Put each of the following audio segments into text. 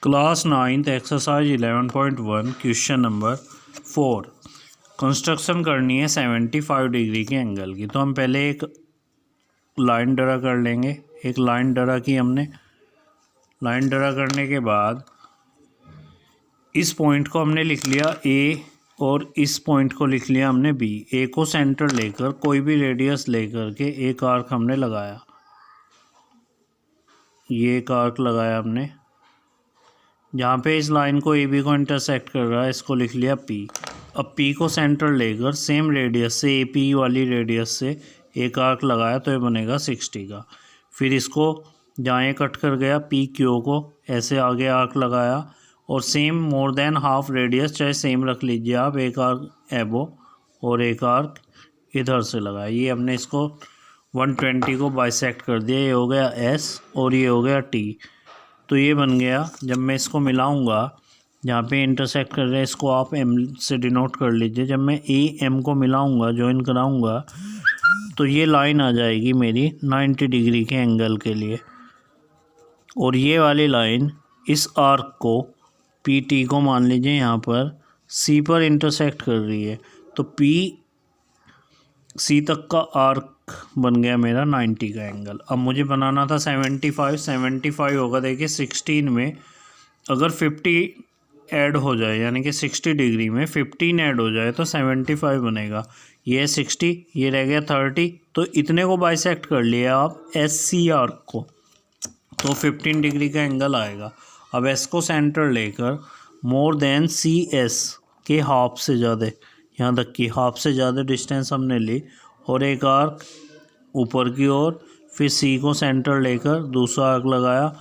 Class 9th exercise 11.1 question number 4 construction करनी है 75 degree के एंगल की। तो हम पहले एक लाइन ड्रा कर लेंगे। एक लाइन ड्रा की हमने। लाइन ड्रा करने के बाद इस पॉइंट को हमने लिख लिया ए और इस पॉइंट को लिख लिया हमने बी। ए को सेंटर लेकर कोई भी रेडियस लेकर के एक आर्क हमने लगाया। ये एक आर्क लगाया हमने जहाँ पे इस लाइन को ए बी को इंटरसेक्ट कर रहा है, इसको लिख लिया पी। अब पी को सेंटर लेकर सेम रेडियस से ए पी वाली रेडियस से एक आर्क लगाया तो ये बनेगा 60 का। फिर इसको जहाँ ये कट कर गया पी क्यू को ऐसे आगे आर्क लगाया और same more than half radius चाहे सेम रख लीजिए आप, एक आर्क एबो और एक आर्क इधर से लगाया। ये हमने इसको 120 को बाइसेक्ट कर दिया। ये हो गया एस और ये हो गया टी। तो ये बन गया। जब मैं इसको मिलाऊंगा जहाँ पे इंटरसेक्ट कर रहे हैं इसको आप एम से डिनोट कर लीजिए। जब मैं ए एम को मिलाऊंगा ज्वाइन कराऊंगा तो ये लाइन आ जाएगी मेरी 90 डिग्री के एंगल के लिए। और ये वाली लाइन इस आर्क को पी टी को मान लीजिए यहाँ पर सी पर इंटरसेक्ट कर रही है। तो पी सी तक का आर्क बन गया मेरा 90 का एंगल। अब मुझे बनाना था 75 होगा। देखिए 16 में अगर 50 ऐड हो जाए यानी कि 60 डिग्री में 15 ऐड हो जाए तो 75 बनेगा। ये 60 ये रह गया 30। तो इतने को बाइसेक्ट कर लिया आप एस सी आर्क को तो 15 डिग्री का एंगल आएगा। अब एस को सेंटर लेकर मोर देन सी एस के हाफ से ज़्यादा, यहाँ तक की हाफ से ज़्यादा डिस्टेंस हमने ली और एक आर्क ऊपर की ओर। फिर सी को सेंटर लेकर दूसरा आर्क लगाया।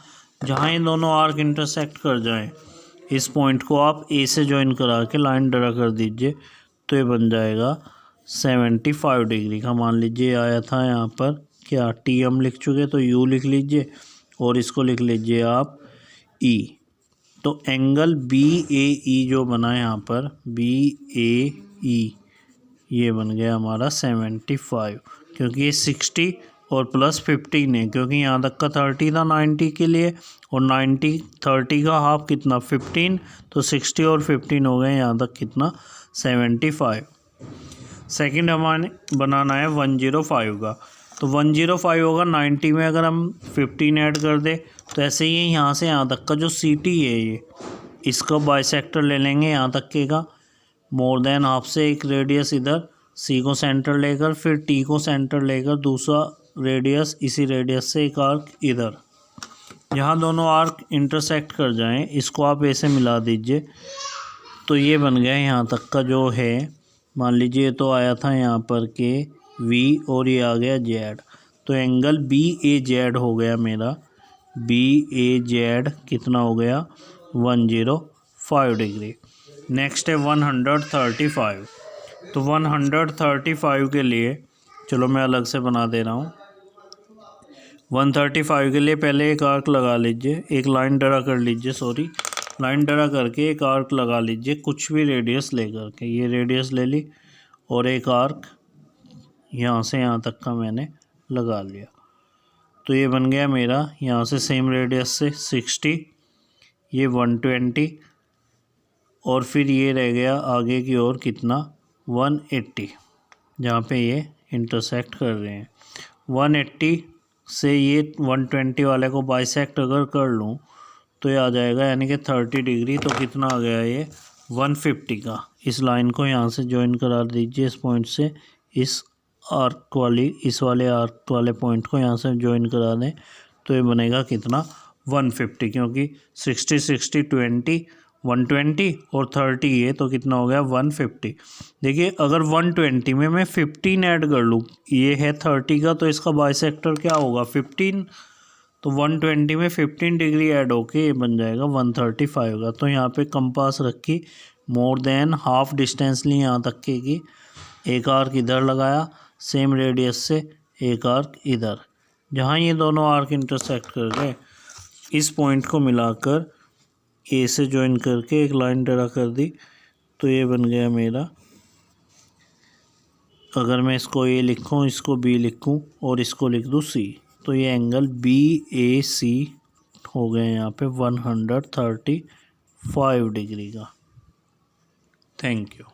जहाँ ये दोनों आर्क इंटरसेक्ट कर जाएं इस पॉइंट को आप ए से ज्वाइन करा के लाइन ड्रा कर दीजिए तो ये बन जाएगा 75 डिग्री का। मान लीजिए आया था यहाँ पर क्या टी हम लिख चुके तो यू लिख लीजिए और इसको लिख लीजिए आप ई। तो एंगल बी ए ई जो बना यहाँ पर बी ए ई ये बन गया हमारा 75 क्योंकि ये 60 और प्लस 15 है क्योंकि यहाँ तक का 30 था 90 के लिए और 90 30 का हाफ कितना 15। तो 60 और 15 हो गए यहाँ तक कितना 75। सेकंड हमारे बनाना है 105 का। तो 105 होगा 90 में अगर हम 15 ऐड कर दे तो ऐसे ही यहाँ से यहाँ तक का जो सी टी है ये इसका बाइसेक्टर ले लेंगे यहाँ तक के का मोर देन हाफ से एक रेडियस इधर सी को सेंटर लेकर फिर टी को सेंटर लेकर दूसरा रेडियस इसी रेडियस से एक आर्क इधर। यहाँ दोनों आर्क इंटरसेक्ट कर जाएं इसको आप ऐसे मिला दीजिए तो ये बन गया यहाँ तक का जो है। मान लीजिए तो आया था यहाँ पर के वी और ये आ गया जेड। तो एंगल बी ए जेड हो गया मेरा। बी ए जेड कितना हो गया 105 डिग्री। नेक्स्ट है 135। तो 135 के लिए चलो मैं अलग से बना दे रहा हूँ। 135 के लिए पहले एक आर्क लगा लीजिए, एक लाइन ड्रा कर लीजिए। लाइन ड्रा करके एक आर्क लगा लीजिए कुछ भी रेडियस लेकर के। ये रेडियस ले ली और एक आर्क यहाँ से यहाँ तक का मैंने लगा लिया। तो ये बन गया मेरा यहाँ से सेम रेडियस से 60 ये 120 और फिर ये रह गया आगे की ओर कितना 180 जहाँ पे ये इंटरसेक्ट कर रहे हैं। 180 से ये 120 वाले को बाइसेक्ट अगर कर लूँ तो ये आ जाएगा यानी कि 30 डिग्री। तो कितना आ गया ये 150 का। इस लाइन को यहाँ से ज्वाइन करा दीजिए इस पॉइंट से इस आर्क वाली इस वाले आर्क वाले पॉइंट को यहाँ से ज्वाइन करा दें तो ये बनेगा कितना 150 क्योंकि 60 60 20 120 और 30 ये तो कितना हो गया 150। देखिए अगर 120 में मैं 15 ऐड कर लूँ ये है 30 का तो इसका बाइसेक्टर क्या होगा 15। तो 120 में 15 डिग्री ऐड होके ये बन जाएगा 135 का। तो यहाँ पे कंपास रखी मोर देन हाफ डिस्टेंस ली यहाँ तक के की एक आर्क इधर लगाया सेम रेडियस से एक आर्क इधर। जहाँ ये दोनों आर्क इंटरसेक्ट कर गए इस पॉइंट को मिलाकर ए से ज्वाइन करके एक लाइन ड्रा कर दी तो ये बन गया मेरा। अगर मैं इसको ए लिखूँ इसको बी लिखूँ और इसको लिख दूँ सी तो ये एंगल बी ए सी हो गया यहाँ पे 135 डिग्री का। Thank you.